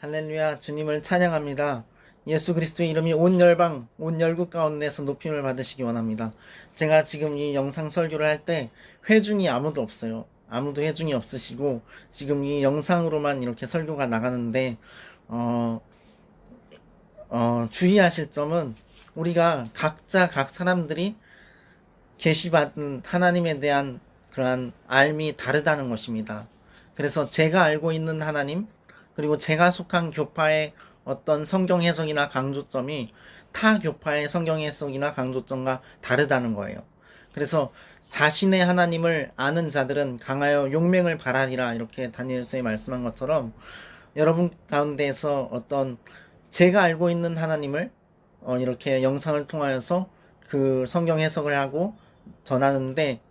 할렐루야, 주님을 찬양합니다. 예수 그리스도의 이름이 온 열방, 온 열국 가운데서 높임을 받으시기 원합니다. 제가 지금 이 영상 설교를 할 때 회중이 아무도 없어요. 아무도 회중이 없으시고 지금 이 영상으로만 이렇게 설교가 나가는데 주의하실 점은 우리가 각자 각 사람들이 계시받은 하나님에 대한 그러한 알미 다르다는 것입니다. 그래서 제가 알고 있는 하나님, 그리고 제가 속한 교파의 어떤 성경 해석이나 강조점이 타 교파의 성경 해석이나 강조점과 다르다는 거예요. 그래서 자신의 하나님을 아는 자들은 강하여 용맹을 발하리라, 이렇게 다니엘서에 말씀한 것처럼 여러분 가운데에서 어떤 제가 알고 있는 하나님을 이렇게 영상을 통하여서 그 성경 해석을 하고 전하는데,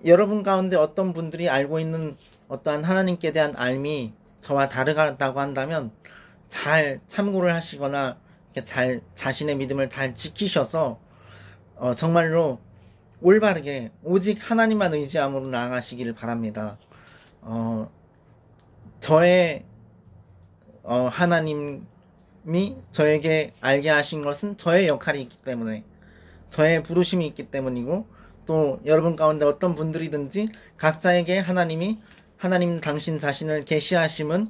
여러분 가운데 어떤 분들이 알고 있는 어떠한 하나님께 대한 알미 저와 다르다고 한다면 잘 참고를 하시거나 잘 자신의 믿음을 잘 지키셔서 정말로 올바르게 오직 하나님만 의지함으로 나아가시기를 바랍니다. 저의 하나님이 저에게 알게 하신 것은 저의 역할이 있기 때문에, 저의 부르심이 있기 때문이고, 또 여러분 가운데 어떤 분들이든지 각자에게 하나님 당신 자신을 계시하심은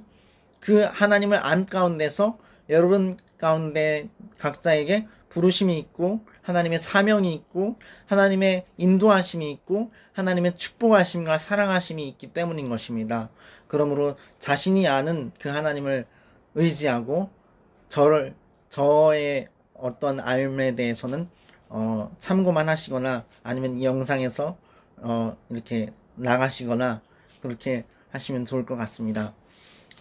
그 하나님을 안 가운데서 여러분 가운데 각자에게 부르심이 있고 하나님의 사명이 있고 하나님의 인도하심이 있고 하나님의 축복하심과 사랑하심이 있기 때문인 것입니다. 그러므로 자신이 아는 그 하나님을 의지하고 저의 어떤 알에 대해서는 참고만 하시거나 아니면 이 영상에서 이렇게 나가시거나 그렇게 하시면 좋을 것 같습니다.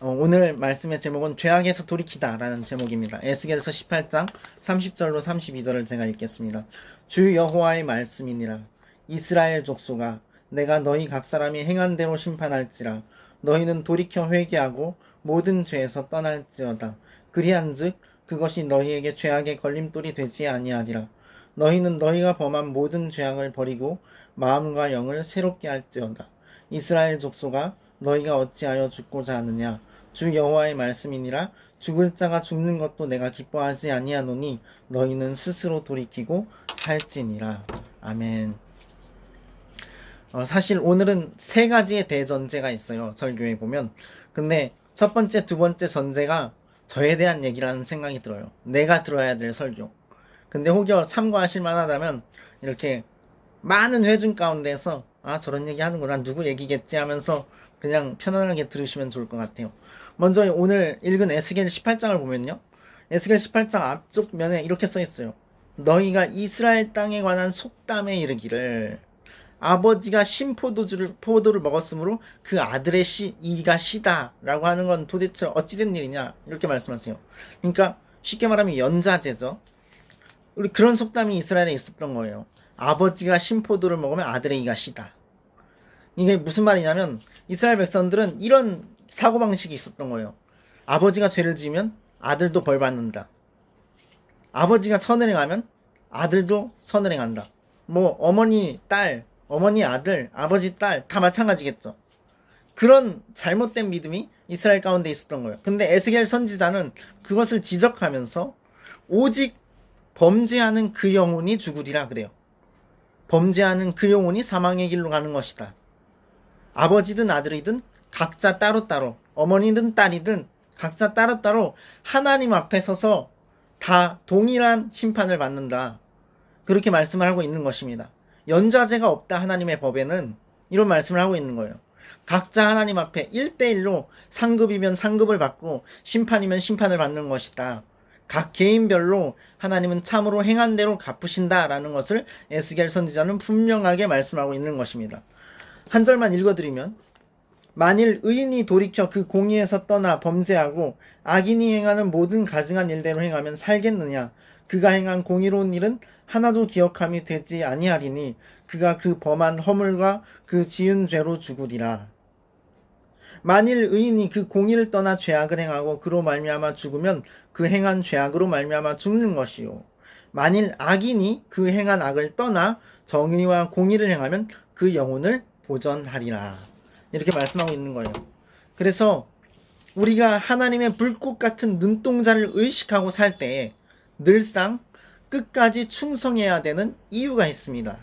오늘 말씀의 제목은 죄악에서 돌이키다 라는 제목입니다. 에스겔서 18장 30절로 32절을 제가 읽겠습니다. 주 여호와의 말씀이니라. 이스라엘 족속아, 내가 너희 각 사람이 행한 대로 심판할지라. 너희는 돌이켜 회개하고 모든 죄에서 떠날지어다. 그리한즉 그것이 너희에게 죄악의 걸림돌이 되지 아니하리라. 너희는 너희가 범한 모든 죄악을 버리고 마음과 영을 새롭게 할지어다. 이스라엘 족속아, 너희가 어찌하여 죽고자 하느냐. 주 여호와의 말씀이니라. 죽을 자가 죽는 것도 내가 기뻐하지 아니하노니 너희는 스스로 돌이키고 살지니라. 아멘. 사실 오늘은 세 가지의 대전제가 있어요, 설교에 보면. 근데 첫 번째, 두 번째 전제가 저에 대한 얘기라는 생각이 들어요. 내가 들어야 될 설교. 근데 혹여 참고하실 만하다면 이렇게 많은 회중 가운데서 저런 얘기 하는구나, 누구 얘기겠지 하면서 그냥 편안하게 들으시면 좋을 것 같아요. 먼저 오늘 읽은 에스겔 18장을 보면요, 에스겔 18장 앞쪽 면에 이렇게 써 있어요. 너희가 이스라엘 땅에 관한 속담에 이르기를, 아버지가 포도를 먹었으므로 그 아들의 이가 시다 라고 하는 건 도대체 어찌된 일이냐, 이렇게 말씀하세요. 그러니까 쉽게 말하면 연자제죠. 우리 그런 속담이 이스라엘에 있었던 거예요. 아버지가 포도를 먹으면 아들의 이가 시다. 이게 무슨 말이냐면 이스라엘 백성들은 이런 사고방식이 있었던 거예요. 아버지가 죄를 지으면 아들도 벌 받는다. 아버지가 선을 행하면 아들도 선을 행한다. 뭐 어머니 딸, 어머니 아들, 아버지 딸 다 마찬가지겠죠. 그런 잘못된 믿음이 이스라엘 가운데 있었던 거예요. 근데 에스겔 선지자는 그것을 지적하면서 오직 범죄하는 그 영혼이 죽으리라 그래요. 범죄하는 그 영혼이 사망의 길로 가는 것이다. 아버지든 아들이든 각자 따로따로, 어머니든 딸이든 각자 따로따로 하나님 앞에 서서 다 동일한 심판을 받는다. 그렇게 말씀을 하고 있는 것입니다. 연좌제가 없다, 하나님의 법에는. 이런 말씀을 하고 있는 거예요. 각자 하나님 앞에 1대1로 상급이면 상급을 받고 심판이면 심판을 받는 것이다. 각 개인별로 하나님은 참으로 행한 대로 갚으신다 라는 것을 에스겔 선지자는 분명하게 말씀하고 있는 것입니다. 한 절만 읽어드리면, 만일 의인이 돌이켜 그 공의에서 떠나 범죄하고 악인이 행하는 모든 가증한 일대로 행하면 살겠느냐. 그가 행한 공의로운 일은 하나도 기억함이 되지 아니하리니 그가 그 범한 허물과 그 지은 죄로 죽으리라. 만일 의인이 그 공의를 떠나 죄악을 행하고 그로 말미암아 죽으면 그 행한 죄악으로 말미암아 죽는 것이요. 만일 악인이 그 행한 악을 떠나 정의와 공의를 행하면 그 영혼을 보전하리라. 이렇게 말씀하고 있는 거예요. 그래서 우리가 하나님의 불꽃 같은 눈동자를 의식하고 살 때에 늘상 끝까지 충성해야 되는 이유가 있습니다.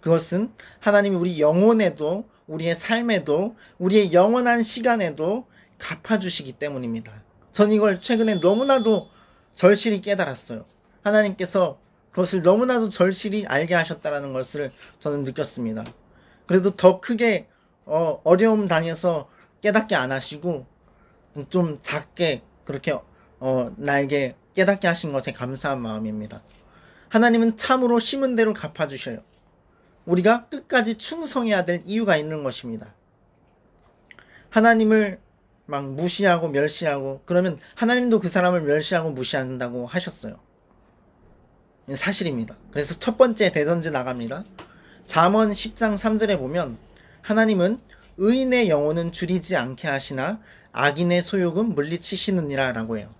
그것은 하나님이 우리 영혼에도, 우리의 삶에도, 우리의 영원한 시간에도 갚아주시기 때문입니다. 전 이걸 최근에 너무나도 절실히 깨달았어요. 하나님께서 그것을 너무나도 절실히 알게 하셨다는 것을 저는 느꼈습니다. 그래도 더 크게 어려움 당해서 깨닫게 안 하시고 좀 작게 그렇게 나에게 깨닫게 하신 것에 감사한 마음입니다. 하나님은 참으로 심은 대로 갚아주셔요. 우리가 끝까지 충성해야 될 이유가 있는 것입니다. 하나님을 막 무시하고 멸시하고 그러면 하나님도 그 사람을 멸시하고 무시한다고 하셨어요. 사실입니다. 그래서 첫 번째 대전제 나갑니다. 잠언 10장 3절에 보면 하나님은 의인의 영혼은 줄이지 않게 하시나 악인의 소욕은 물리치시느니라 라고 해요.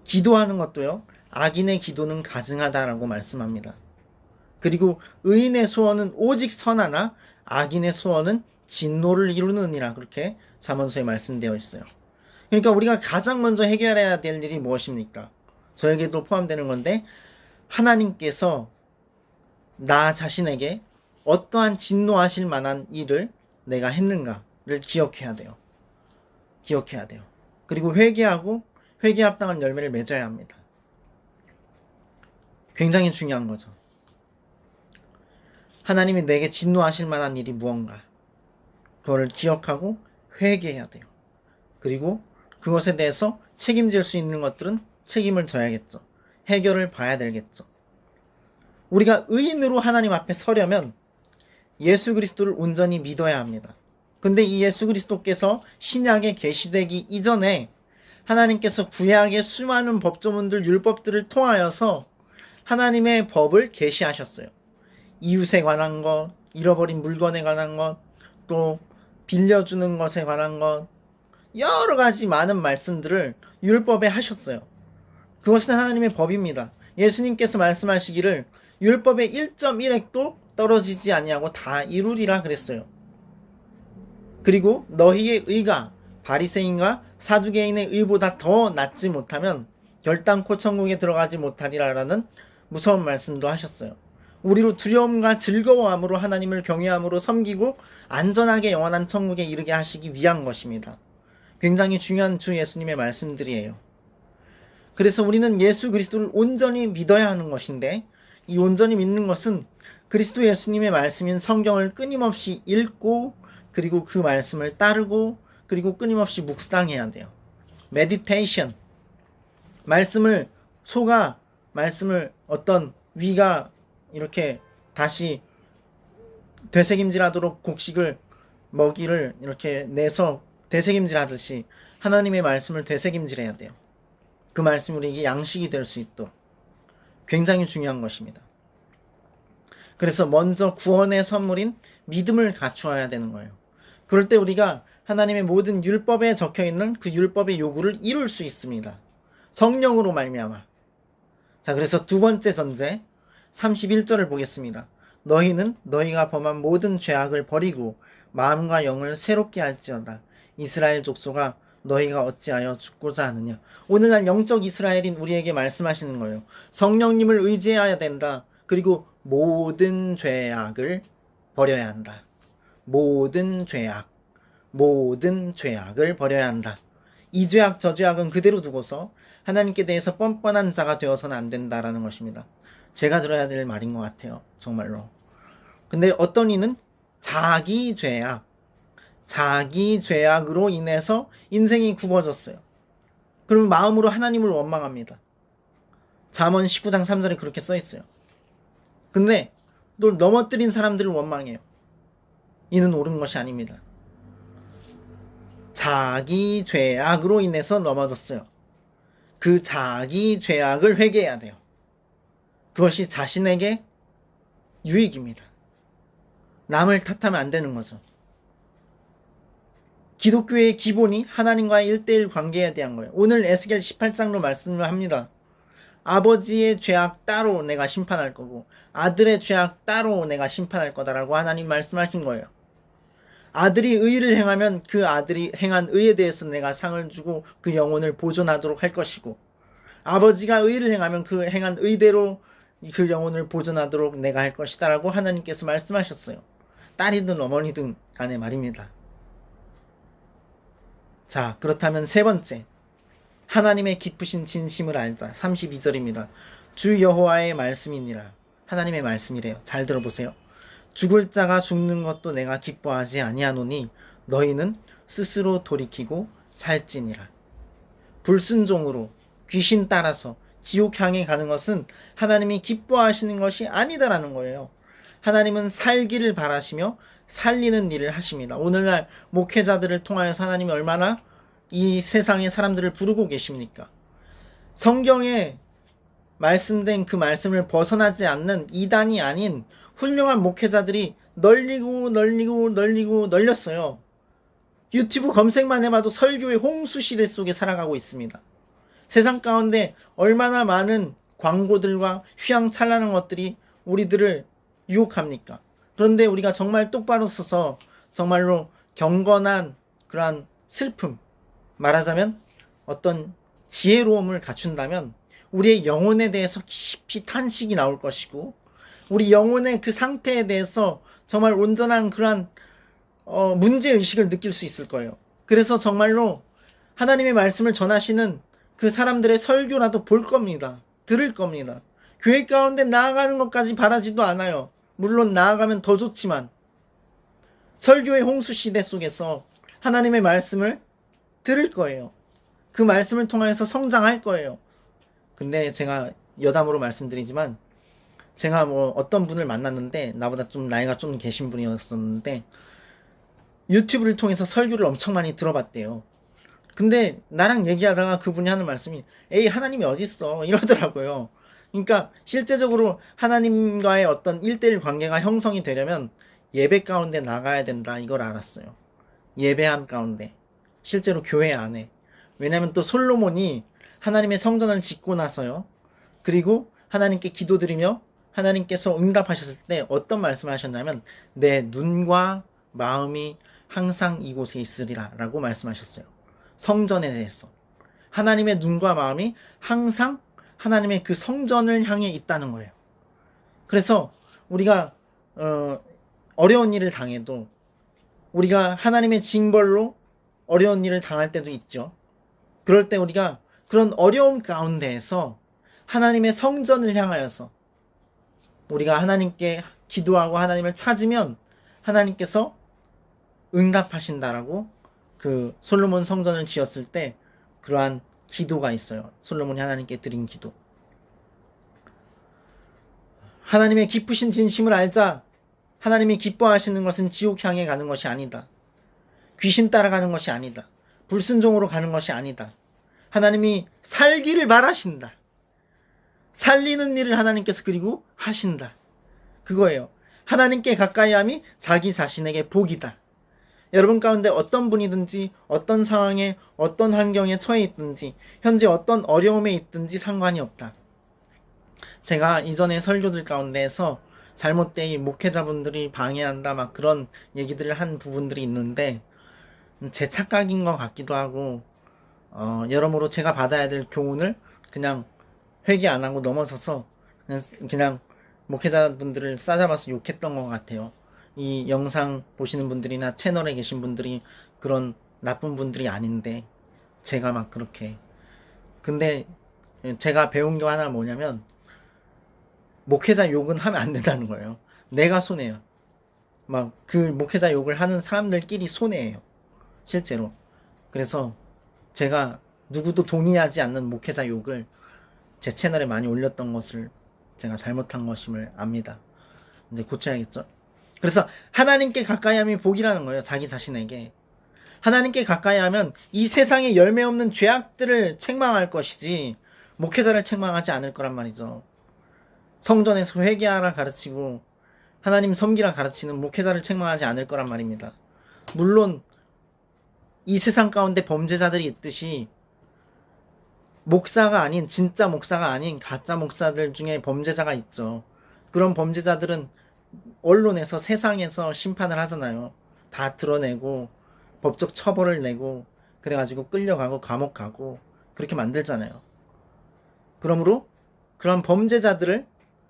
기도하는 것도요, 악인의 기도는 가증하다라고 말씀합니다. 그리고 의인의 소원은 오직 선하나 악인의 소원은 진노를 이루느니라, 그렇게 잠언서에 말씀되어 있어요. 그러니까 우리가 가장 먼저 해결해야 될 일이 무엇입니까? 저에게도 포함되는 건데, 하나님께서 나 자신에게 어떠한 진노하실 만한 일을 내가 했는가를 기억해야 돼요. 기억해야 돼요. 그리고 회개하고 회개에 합당한 열매를 맺어야 합니다. 굉장히 중요한 거죠. 하나님이 내게 진노하실 만한 일이 무언가, 그거를 기억하고 회개해야 돼요. 그리고 그것에 대해서 책임질 수 있는 것들은 책임을 져야겠죠. 해결을 봐야 되겠죠. 우리가 의인으로 하나님 앞에 서려면 예수 그리스도를 온전히 믿어야 합니다. 근데 이 예수 그리스도께서 신약에 계시되기 이전에 하나님께서 구약의 수많은 법조문들, 율법들을 통하여서 하나님의 법을 계시하셨어요. 이웃에 관한 것, 잃어버린 물건에 관한 것, 또 빌려주는 것에 관한 것, 여러 가지 많은 말씀들을 율법에 하셨어요. 그것은 하나님의 법입니다. 예수님께서 말씀하시기를 율법의 1.1획도 떨어지지 아니하고 다 이루리라 그랬어요. 그리고 너희의 의가 바리새인과 사두개인의 의보다 더 낫지 못하면 결단코 천국에 들어가지 못하리라라는 무서운 말씀도 하셨어요. 우리로 두려움과 즐거워함으로 하나님을 경외함으로 섬기고 안전하게 영원한 천국에 이르게 하시기 위한 것입니다. 굉장히 중요한 주 예수님의 말씀들이에요. 그래서 우리는 예수 그리스도를 온전히 믿어야 하는 것인데, 이 온전히 믿는 것은 그리스도 예수님의 말씀인 성경을 끊임없이 읽고, 그리고 그 말씀을 따르고, 그리고 끊임없이 묵상해야 돼요. 메디테이션. 말씀을 어떤 위가 이렇게 다시 되새김질하도록 곡식을 먹이를 이렇게 내서 되새김질하듯이 하나님의 말씀을 되새김질해야 돼요. 그 말씀이 우리에게 양식이 될 수 있도록. 굉장히 중요한 것입니다. 그래서 먼저 구원의 선물인 믿음을 갖추어야 되는 거예요. 그럴 때 우리가 하나님의 모든 율법에 적혀있는 그 율법의 요구를 이룰 수 있습니다. 성령으로 말미암아. 자, 그래서 두 번째 전제 31절을 보겠습니다. 너희는 너희가 범한 모든 죄악을 버리고 마음과 영을 새롭게 할지어다. 이스라엘 족속아, 너희가 어찌하여 죽고자 하느냐. 오늘날 영적 이스라엘인 우리에게 말씀하시는 거예요. 성령님을 의지해야 된다. 그리고 모든 죄악을 버려야 한다. 모든 죄악을 버려야 한다. 이 죄악 저 죄악은 그대로 두고서 하나님께 대해서 뻔뻔한 자가 되어서는 안 된다라는 것입니다. 제가 들어야 될 말인 것 같아요. 정말로. 근데 어떤 이는 자기 죄악으로 인해서 인생이 굽어졌어요. 그러면 마음으로 하나님을 원망합니다. 잠언 19장 3절에 그렇게 써 있어요. 근데 또 넘어뜨린 사람들을 원망해요. 이는 옳은 것이 아닙니다. 자기 죄악으로 인해서 넘어졌어요. 그 자기 죄악을 회개해야 돼요. 그것이 자신에게 유익입니다. 남을 탓하면 안 되는 거죠. 기독교의 기본이 하나님과의 1대1 관계에 대한 거예요. 오늘 에스겔 18장로 말씀을 합니다. 아버지의 죄악 따로 내가 심판할 거고 아들의 죄악 따로 내가 심판할 거다라고 하나님 말씀하신 거예요. 아들이 의를 행하면 그 아들이 행한 의에 대해서 내가 상을 주고 그 영혼을 보존하도록 할 것이고, 아버지가 의를 행하면 그 행한 의대로 그 영혼을 보존하도록 내가 할 것이다 라고 하나님께서 말씀하셨어요. 딸이든 어머니든 간에 말입니다. 자, 그렇다면 세 번째, 하나님의 기쁘신 진심을 알다. 32절입니다. 주 여호와의 말씀이니라. 하나님의 말씀이래요. 잘 들어보세요. 죽을 자가 죽는 것도 내가 기뻐하지 아니하노니 너희는 스스로 돌이키고 살지니라. 불순종으로 귀신 따라서 지옥 향해 가는 것은 하나님이 기뻐하시는 것이 아니다라는 거예요. 하나님은 살기를 바라시며 살리는 일을 하십니다. 오늘날 목회자들을 통하여서 하나님이 얼마나 이 세상의 사람들을 부르고 계십니까? 성경에 말씀된 그 말씀을 벗어나지 않는 이단이 아닌 훌륭한 목회자들이 널렸어요. 유튜브 검색만 해봐도 설교의 홍수 시대 속에 살아가고 있습니다. 세상 가운데 얼마나 많은 광고들과 휘황찬란한 것들이 우리들을 유혹합니까? 그런데 우리가 정말 똑바로 서서 정말로 경건한 그러한 슬픔, 말하자면 어떤 지혜로움을 갖춘다면 우리의 영혼에 대해서 깊이 탄식이 나올 것이고, 우리 영혼의 그 상태에 대해서 정말 온전한 그러한 문제의식을 느낄 수 있을 거예요. 그래서 정말로 하나님의 말씀을 전하시는 그 사람들의 설교라도 볼 겁니다. 들을 겁니다. 교회 가운데 나아가는 것까지 바라지도 않아요. 물론 나아가면 더 좋지만 설교의 홍수 시대 속에서 하나님의 말씀을 들을 거예요. 그 말씀을 통해서 성장할 거예요. 근데 제가 여담으로 말씀드리지만, 제가 어떤 분을 만났는데, 나보다 좀 나이가 좀 계신 분이었었는데 유튜브를 통해서 설교를 엄청 많이 들어봤대요. 근데 나랑 얘기하다가 그분이 하는 말씀이 에이 하나님이 어딨어 이러더라고요. 그러니까 실제적으로 하나님과의 어떤 1:1 관계가 형성이 되려면 예배 가운데 나가야 된다, 이걸 알았어요. 예배한 가운데, 실제로 교회 안에. 왜냐면 또 솔로몬이 하나님의 성전을 짓고 나서요, 그리고 하나님께 기도드리며 하나님께서 응답하셨을 때 어떤 말씀을 하셨냐면 내 눈과 마음이 항상 이곳에 있으리라 라고 말씀하셨어요. 성전에 대해서 하나님의 눈과 마음이 항상 하나님의 그 성전을 향해 있다는 거예요. 그래서 우리가 어려운 일을 당해도, 우리가 하나님의 징벌로 어려운 일을 당할 때도 있죠. 그럴 때 우리가 그런 어려움 가운데에서 하나님의 성전을 향하여서 우리가 하나님께 기도하고 하나님을 찾으면 하나님께서 응답하신다라고, 그 솔로몬 성전을 지었을 때 그러한 기도가 있어요. 솔로몬이 하나님께 드린 기도. 하나님의 기쁘신 진심을 알자. 하나님이 기뻐하시는 것은 지옥 향해 가는 것이 아니다. 귀신 따라가는 것이 아니다. 불순종으로 가는 것이 아니다. 하나님이 살기를 바라신다. 살리는 일을 하나님께서 그리고 하신다. 그거예요. 하나님께 가까이함이 자기 자신에게 복이다. 여러분 가운데 어떤 분이든지 어떤 상황에 어떤 환경에 처해 있든지 현재 어떤 어려움에 있든지 상관이 없다. 제가 이전에 설교들 가운데에서 잘못된 목회자분들이 방해한다 막 그런 얘기들을 한 부분들이 있는데, 제 착각인 것 같기도 하고, 여러모로 제가 받아야 될 교훈을 그냥 회개 안 하고 넘어서서 그냥 목회자분들을 싸잡아서 욕했던 것 같아요. 이 영상 보시는 분들이나 채널에 계신 분들이 그런 나쁜 분들이 아닌데 제가 막 그렇게. 근데 제가 배운 게 하나 뭐냐면, 목회자 욕은 하면 안 된다는 거예요. 내가 손해요. 막 그 목회자 욕을 하는 사람들끼리 손해예요, 실제로. 그래서 제가 누구도 동의하지 않는 목회자 욕을 제 채널에 많이 올렸던 것을 제가 잘못한 것임을 압니다. 이제 고쳐야겠죠. 그래서 하나님께 가까이함이 복이라는 거예요. 자기 자신에게 하나님께 가까이하면 이 세상에 열매 없는 죄악들을 책망할 것이지 목회자를 책망하지 않을 거란 말이죠. 성전에서 회개하라 가르치고 하나님 섬기라 가르치는 목회자를 책망하지 않을 거란 말입니다. 물론 이 세상 가운데 범죄자들이 있듯이 목사가 아닌, 진짜 목사가 아닌 가짜 목사들 중에 범죄자가 있죠. 그런 범죄자들은 언론에서, 세상에서 심판을 하잖아요. 다 드러내고 법적 처벌을 내고 그래가지고 끌려가고 감옥 가고 그렇게 만들잖아요. 그러므로 그런 범죄자들을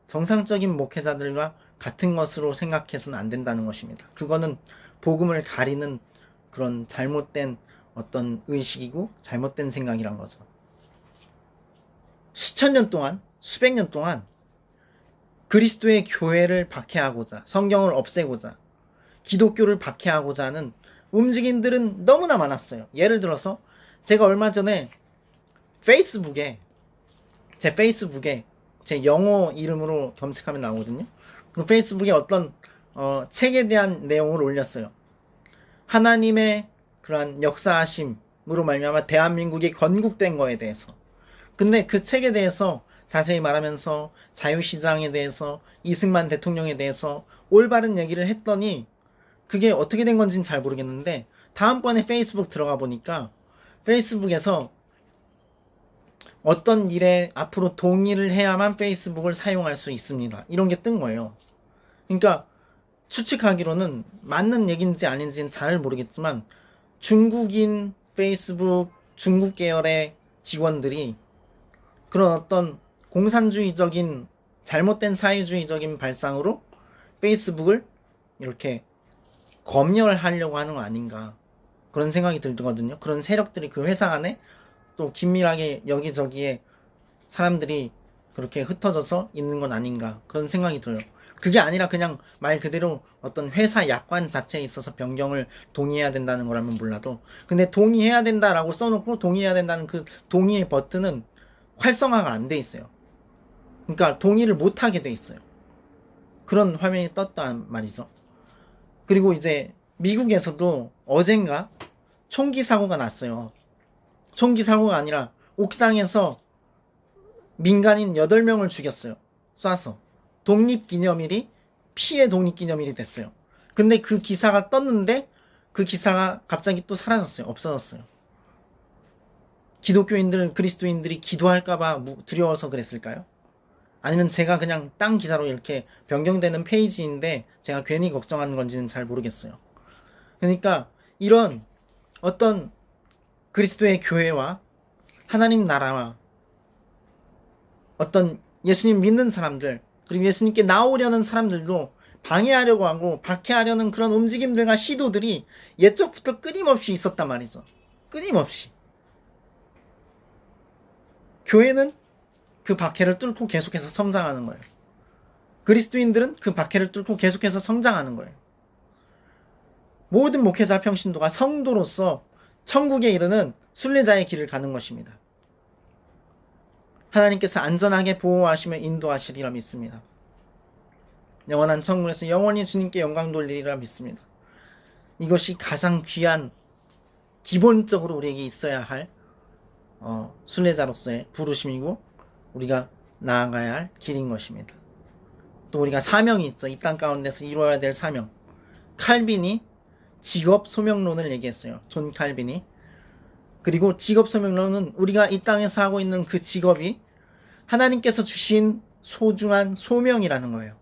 정상적인 목회자들과 같은 것으로 생각해서는 안 된다는 것입니다. 그거는 복음을 가리는 그런 잘못된 어떤 의식이고 잘못된 생각이란 거죠. 수천 년 동안, 수백 년 동안 그리스도의 교회를 박해하고자, 성경을 없애고자, 기독교를 박해하고자 하는 움직임들은 너무나 많았어요. 예를 들어서 제가 얼마 전에 제 페이스북에 제 영어 이름으로 검색하면 나오거든요. 그 페이스북에 어떤 책에 대한 내용을 올렸어요. 하나님의 그러한 역사하심으로 말미암아 대한민국이 건국된 거에 대해서. 근데 그 책에 대해서 자세히 말하면서 자유시장에 대해서 이승만 대통령에 대해서 올바른 얘기를 했더니 그게 어떻게 된 건지는 잘 모르겠는데 다음번에 페이스북 들어가 보니까 페이스북에서 어떤 일에 앞으로 동의를 해야만 페이스북을 사용할 수 있습니다. 이런 게 뜬 거예요. 그러니까 추측하기로는 맞는 얘기인지 아닌지는 잘 모르겠지만 중국인 페이스북 중국 계열의 직원들이 그런 어떤 공산주의적인 잘못된 사회주의적인 발상으로 페이스북을 이렇게 검열하려고 하는 거 아닌가 그런 생각이 들거든요. 그런 세력들이 그 회사 안에 또 긴밀하게 여기저기에 사람들이 그렇게 흩어져서 있는 건 아닌가 그런 생각이 들어요. 그게 아니라 그냥 말 그대로 어떤 회사 약관 자체에 있어서 변경을 동의해야 된다는 거라면 몰라도 근데 동의해야 된다라고 써놓고 동의해야 된다는 그 동의의 버튼은 활성화가 안 돼 있어요. 그러니까 동의를 못 하게 돼 있어요. 그런 화면이 떴단 말이죠. 그리고 이제 미국에서도 어젠가 총기 사고가 났어요. 총기 사고가 아니라 옥상에서 민간인 8명을 죽였어요. 쏴서. 독립기념일이 피해 독립기념일이 됐어요. 근데 그 기사가 떴는데 그 기사가 갑자기 또 사라졌어요. 없어졌어요. 기독교인들, 그리스도인들이 기도할까봐 두려워서 그랬을까요? 아니면 제가 그냥 딴 기사로 이렇게 변경되는 페이지인데 제가 괜히 걱정하는 건지는 잘 모르겠어요. 그러니까 이런 어떤 그리스도의 교회와 하나님 나라와 어떤 예수님 믿는 사람들 그리고 예수님께 나오려는 사람들도 방해하려고 하고 박해하려는 그런 움직임들과 시도들이 옛적부터 끊임없이 있었단 말이죠. 끊임없이. 교회는 그 박해를 뚫고 계속해서 성장하는 거예요. 그리스도인들은 그 박해를 뚫고 계속해서 성장하는 거예요. 모든 목회자 평신도가 성도로서 천국에 이르는 순례자의 길을 가는 것입니다. 하나님께서 안전하게 보호하시며 인도하시리라 믿습니다. 영원한 천국에서 영원히 주님께 영광 돌리리라 믿습니다. 이것이 가장 귀한 기본적으로 우리에게 있어야 할 순례자로서의 부르심이고 우리가 나아가야 할 길인 것입니다. 또 우리가 사명이 있죠. 이 땅 가운데서 이루어야 될 사명. 칼빈이 직업 소명론을 얘기했어요. 존 칼빈이. 그리고 직업 소명론은 우리가 이 땅에서 하고 있는 그 직업이 하나님께서 주신 소중한 소명이라는 거예요.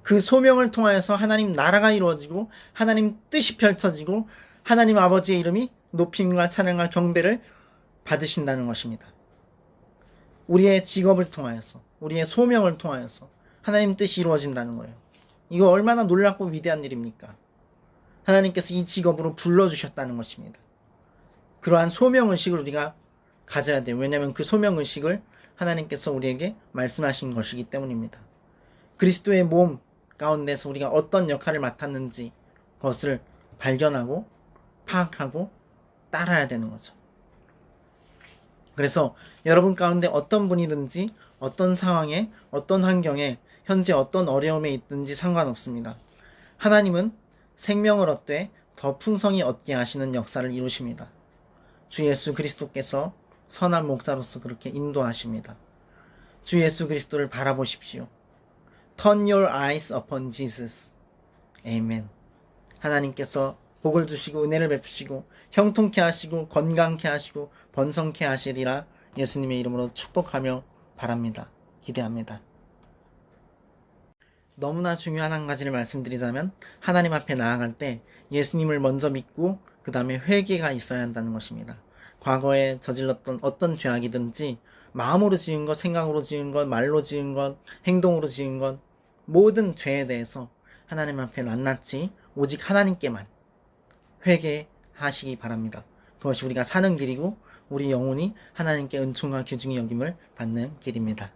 그 소명을 통하여서 하나님 나라가 이루어지고 하나님 뜻이 펼쳐지고 하나님 아버지의 이름이 높임과 찬양과 경배를 받으신다는 것입니다. 우리의 직업을 통하여서 우리의 소명을 통하여서 하나님 뜻이 이루어진다는 거예요. 이거 얼마나 놀랍고 위대한 일입니까? 하나님께서 이 직업으로 불러주셨다는 것입니다. 그러한 소명의식을 우리가 가져야 돼요. 왜냐하면 그 소명의식을 하나님께서 우리에게 말씀하신 것이기 때문입니다. 그리스도의 몸 가운데서 우리가 어떤 역할을 맡았는지 그것을 발견하고 파악하고 따라야 되는 거죠. 그래서 여러분 가운데 어떤 분이든지 어떤 상황에 어떤 환경에 현재 어떤 어려움에 있든지 상관없습니다. 하나님은 생명을 얻되 더 풍성히 얻게 하시는 역사를 이루십니다. 주 예수 그리스도께서 선한 목자로서 그렇게 인도하십니다. 주 예수 그리스도를 바라보십시오. Turn your eyes upon Jesus. 아멘. 하나님께서 복을 주시고 은혜를 베푸시고 형통케 하시고 건강케 하시고 번성케 하시리라 예수님의 이름으로 축복하며 바랍니다. 기대합니다. 너무나 중요한 한 가지를 말씀드리자면 하나님 앞에 나아갈 때 예수님을 먼저 믿고 그 다음에 회개가 있어야 한다는 것입니다. 과거에 저질렀던 어떤 죄악이든지 마음으로 지은 것, 생각으로 지은 것, 말로 지은 것, 행동으로 지은 것, 모든 죄에 대해서 하나님 앞에 낱낱이 오직 하나님께만 회개하시기 바랍니다. 그것이 우리가 사는 길이고 우리 영혼이 하나님께 은총과 귀중히 여김을 받는 길입니다.